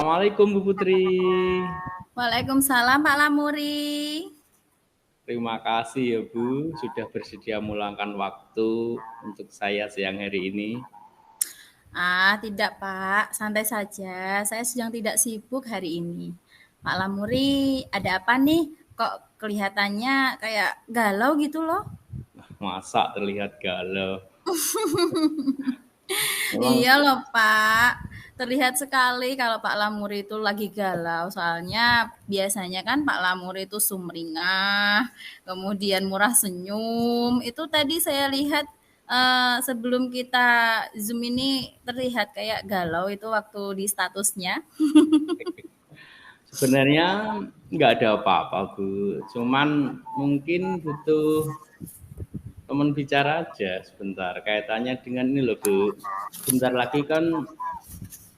Assalamualaikum Bu Putri. Waalaikumsalam Pak Lamuri. Terima kasih ya Bu, sudah bersedia meluangkan waktu untuk saya siang hari ini. Tidak Pak, santai saja. Saya sedang tidak sibuk hari ini. Pak Lamuri, ada apa nih? Kok kelihatannya kayak galau gitu loh? Masa terlihat galau? Memang Iya loh Pak, terlihat sekali kalau Pak Lamuri itu lagi galau. Soalnya biasanya kan Pak Lamuri itu sumringah, kemudian murah senyum. Itu tadi saya lihat sebelum kita Zoom ini terlihat kayak galau itu waktu di statusnya. sebenarnya nggak ada apa-apa Bu, cuman mungkin butuh teman bicara aja sebentar. Kaitannya dengan ini loh Bu, sebentar lagi kan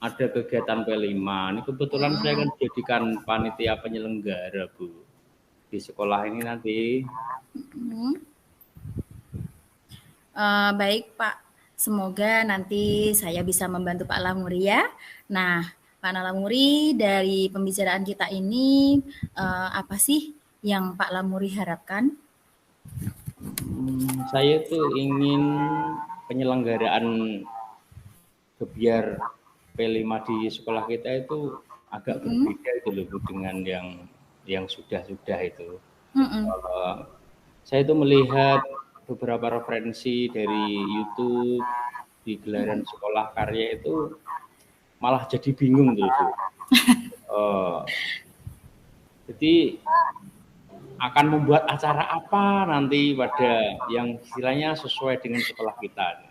ada kegiatan P5. Ini kebetulan saya kan dijadikan panitia penyelenggara Bu di sekolah ini nanti. Hmm. Baik Pak, semoga nanti saya bisa membantu Pak Lamuri ya. Nah, Pak Lamuri, dari pembicaraan kita ini apa sih yang Pak Lamuri harapkan? Saya tuh ingin penyelenggaraan gebyar P5 di sekolah kita itu agak berbeda itu loh Bu, dengan yang sudah-sudah itu. Mm-mm. Saya itu melihat beberapa referensi dari YouTube di gelaran sekolah karya itu malah jadi bingung tuh Bu. Jadi akan membuat acara apa nanti pada yang istilahnya sesuai dengan sekolah kita.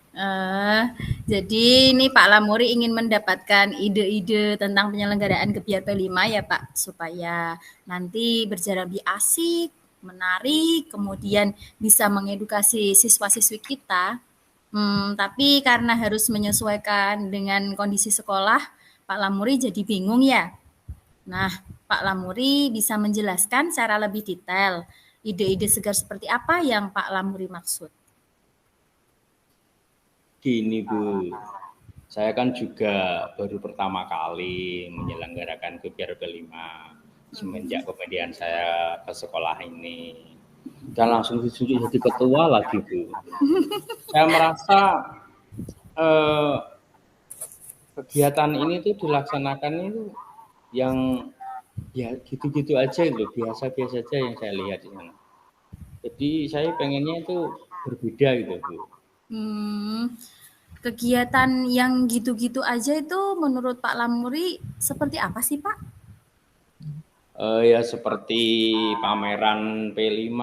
Eh, jadi ini Pak Lamuri ingin mendapatkan ide-ide tentang penyelenggaraan Gebyar P5 ya Pak, supaya nanti berjalan lebih asik, menarik, kemudian bisa mengedukasi siswa-siswi kita. Tapi karena harus menyesuaikan dengan kondisi sekolah, Pak Lamuri jadi bingung ya. Nah, Pak Lamuri bisa menjelaskan secara lebih detail ide-ide segar seperti apa yang Pak Lamuri maksud. Gini Bu, saya kan juga baru pertama kali menyelenggarakan gebyar P5 semenjak kemudian saya ke sekolah ini. Dan langsung ditunjuk jadi ketua lagi Bu. Saya merasa kegiatan ini tuh dilaksanakan itu yang ya gitu-gitu aja itu, biasa-biasa aja yang saya lihat di sana. Jadi saya pengennya itu berbeda gitu Bu. Hmm, Kegiatan yang gitu-gitu aja itu menurut Pak Lamuri seperti apa sih Pak? Ya seperti pameran P5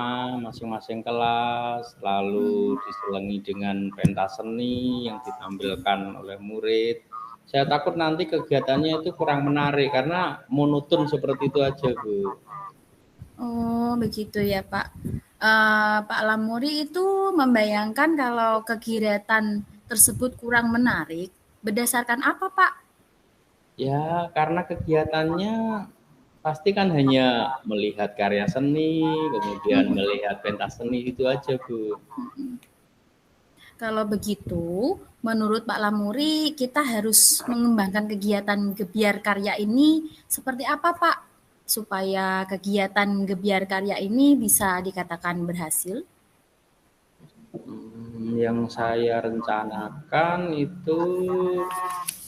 masing-masing kelas, lalu diselingi dengan pentas seni yang ditampilkan oleh murid. Saya takut nanti kegiatannya itu kurang menarik karena monoton seperti itu aja Bu. Oh begitu ya Pak. Pak Lamuri itu membayangkan kalau kegiatan tersebut kurang menarik, berdasarkan apa Pak? Ya karena kegiatannya pasti kan hanya melihat karya seni, kemudian melihat pentas seni itu aja Bu. Kalau begitu, menurut Pak Lamuri, kita harus mengembangkan kegiatan gebyar karya ini seperti apa, Pak? Supaya kegiatan gebyar karya ini bisa dikatakan berhasil. Yang saya rencanakan itu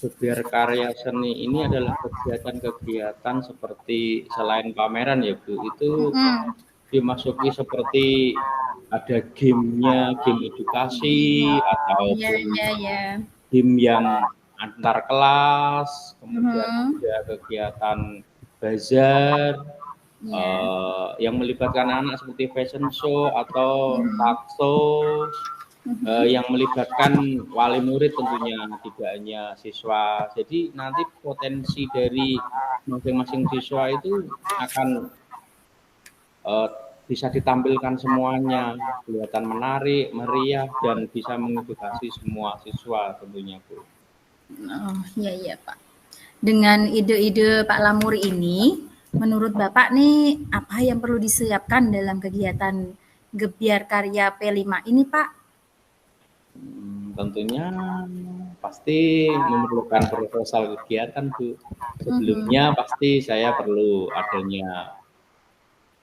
gebyar karya seni ini adalah kegiatan-kegiatan seperti selain pameran ya Bu, itu Mm-mm. dimasuki seperti ada gamenya, game edukasi Ya, ataupun ya, ya. game yang antar kelas, kemudian Mhm. ada kegiatan bazar Ya. yang melibatkan anak seperti fashion show atau talk show yang melibatkan wali murid tentunya, tidak hanya siswa. Jadi nanti potensi dari masing-masing siswa itu akan uh, bisa ditampilkan semuanya, kelihatan menarik, meriah, dan bisa mengedukasi semua siswa tentunya Bu. Oh, iya, iya, Pak. Dengan ide-ide Pak Lamuri ini, menurut Bapak nih, apa yang perlu disiapkan dalam kegiatan gebyar karya P5 ini, Pak? Tentunya pasti memerlukan proposal kegiatan, Bu. Sebelumnya pasti saya perlu adanya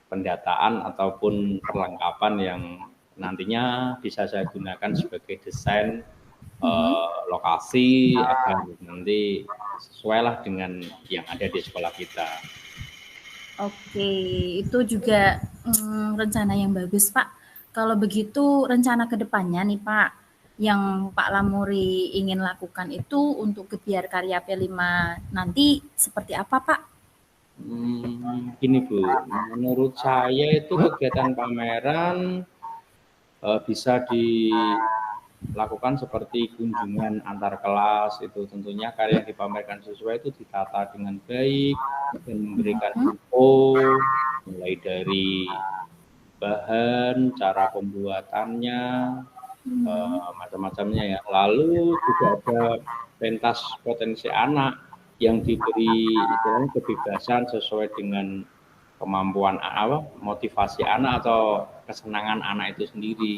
pendataan ataupun perlengkapan yang nantinya bisa saya gunakan sebagai desain lokasi agar nanti sesuai lah dengan yang ada di sekolah kita. Oke, itu juga rencana yang bagus, Pak. Kalau begitu rencana ke depannya nih, Pak, yang Pak Lamuri ingin lakukan itu untuk Gebyar Karya P5 nanti seperti apa, Pak? Gini Bu, menurut saya itu kegiatan pameran bisa dilakukan seperti kunjungan antar kelas, itu tentunya karya yang dipamerkan siswa itu ditata dengan baik dan memberikan info mulai dari bahan, cara pembuatannya, macam-macamnya ya. Lalu juga ada pentas potensi anak yang diberi istilahnya kebebasan sesuai dengan kemampuan motivasi anak atau kesenangan anak itu sendiri.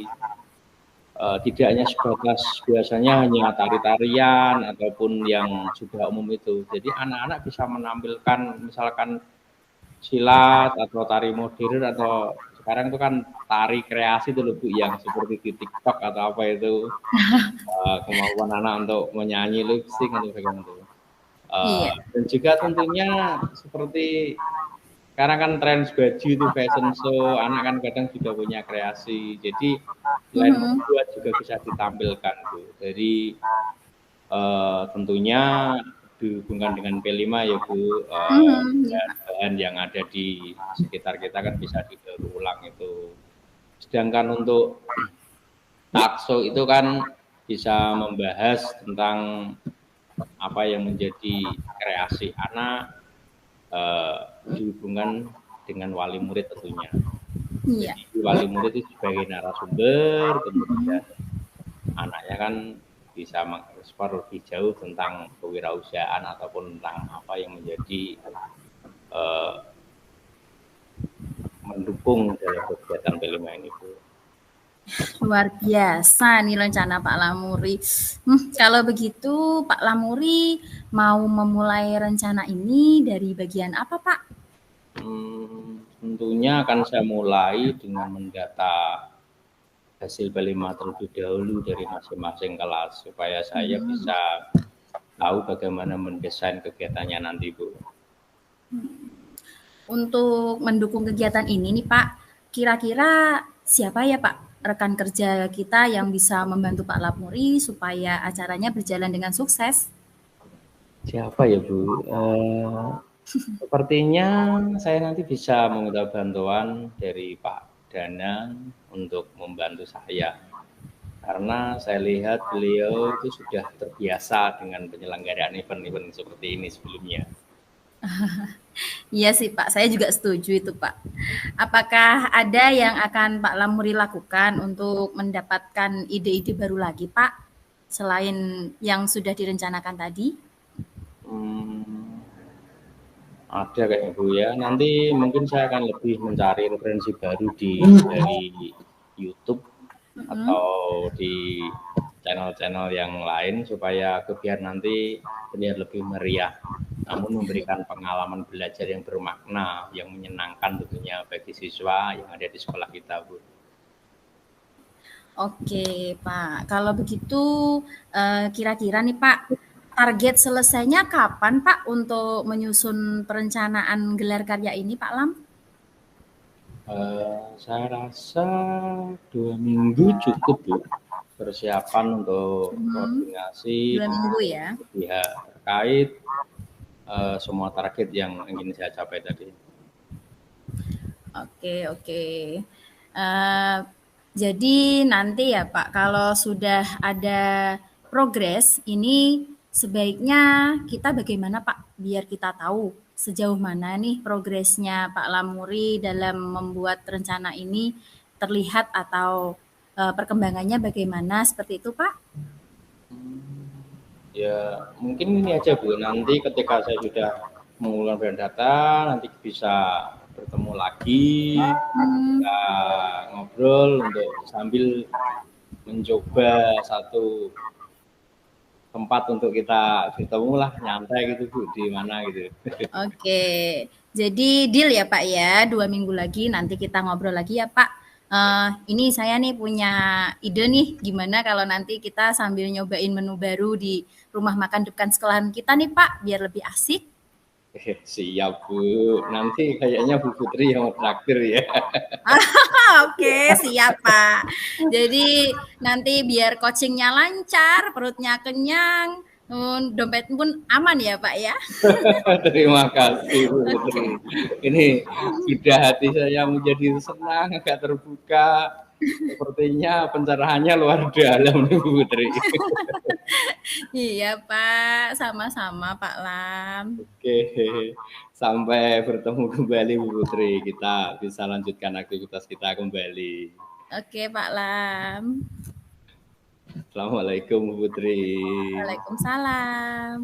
Tidak hanya sebatas biasanya hanya tari-tarian ataupun yang sudah umum itu. Jadi anak-anak bisa menampilkan misalkan silat atau tari modern atau sekarang itu kan tari kreasi itu Bu yang seperti di TikTok atau apa itu kemampuan anak untuk menyanyi lip sync atau bagaimana itu. Dan juga tentunya seperti sekarang kan tren baju itu fashion show, anak kan kadang juga punya kreasi. Jadi selain membuat juga bisa ditampilkan Bu. Jadi tentunya dihubungkan dengan P5 ya Bu, bahan yang ada di sekitar kita kan bisa didaur ulang itu. Sedangkan untuk takso itu kan bisa membahas tentang apa yang menjadi kreasi anak dihubungkan dengan wali murid tentunya. Jadi wali murid itu sebagai narasumber, kemudian anaknya kan bisa mengeksplor lebih jauh tentang kewirausahaan ataupun tentang apa yang menjadi mendukung dalam kegiatan P5 ini Bu. Luar biasa nih rencana Pak Lamuri. Kalau begitu Pak Lamuri mau memulai rencana ini dari bagian apa Pak? Tentunya akan saya mulai dengan mendata hasil P5 terlebih dahulu dari masing-masing kelas supaya saya bisa tahu bagaimana mendesain kegiatannya nanti Bu. Untuk mendukung kegiatan ini nih Pak, kira-kira siapa ya Pak rekan kerja kita yang bisa membantu Pak Lamuri supaya acaranya berjalan dengan sukses? Siapa ya Bu? Sepertinya saya nanti bisa meminta bantuan dari Pak Danang untuk membantu saya. Karena saya lihat beliau itu sudah terbiasa dengan penyelenggaraan event-event seperti ini sebelumnya. Iya sih Pak, saya juga setuju itu Pak. Apakah ada yang akan Pak Lamuri lakukan untuk mendapatkan ide-ide baru lagi Pak, selain yang sudah direncanakan tadi? Ada kayaknya Bu ya. Nanti mungkin saya akan lebih mencari referensi baru dari YouTube atau di channel-channel yang lain supaya Gebyar nanti terlihat lebih meriah, namun memberikan pengalaman belajar yang bermakna, yang menyenangkan tentunya bagi siswa yang ada di sekolah kita Bu. Oke Pak, kalau begitu kira-kira nih Pak, target selesainya kapan Pak untuk menyusun perencanaan gelar karya ini Pak Lam? Saya rasa 2 minggu cukup Bu, persiapan untuk koordinasi 2 minggu ya. Pihak terkait semua target yang ingin saya capai tadi. Oke. Jadi nanti ya Pak, kalau sudah ada progres, ini sebaiknya kita bagaimana Pak, biar kita tahu sejauh mana nih progresnya Pak Lamuri dalam membuat rencana ini terlihat atau perkembangannya bagaimana, seperti itu Pak? Ya mungkin ini aja Bu, nanti ketika saya sudah mengumpulkan data, nanti bisa bertemu lagi, kita ngobrol untuk sambil mencoba satu tempat untuk kita bertemu lah, nyantai gitu Bu, di mana gitu. Oke, jadi deal ya Pak ya, 2 minggu lagi nanti kita ngobrol lagi ya Pak. Ini saya nih punya ide nih, gimana kalau nanti kita sambil nyobain menu baru di rumah makan depan sekolahan kita nih Pak, biar lebih asik. Siap Bu, nanti kayaknya Bu Putri yang traktir ya. Oke, siap Pak. Jadi nanti biar coachingnya lancar, perutnya kenyang, dompet pun aman ya Pak ya. Terima kasih Bu Putri. Oke. Ini sudah hati saya menjadi senang, agak terbuka. Sepertinya pencerahannya luar dalam nih Bu Putri. Iya Pak, sama-sama Pak Lam. Oke, sampai bertemu kembali Bu Putri. Kita bisa lanjutkan aktivitas kita kembali. Oke Pak Lam. Assalamualaikum Bu Putri. Waalaikumsalam.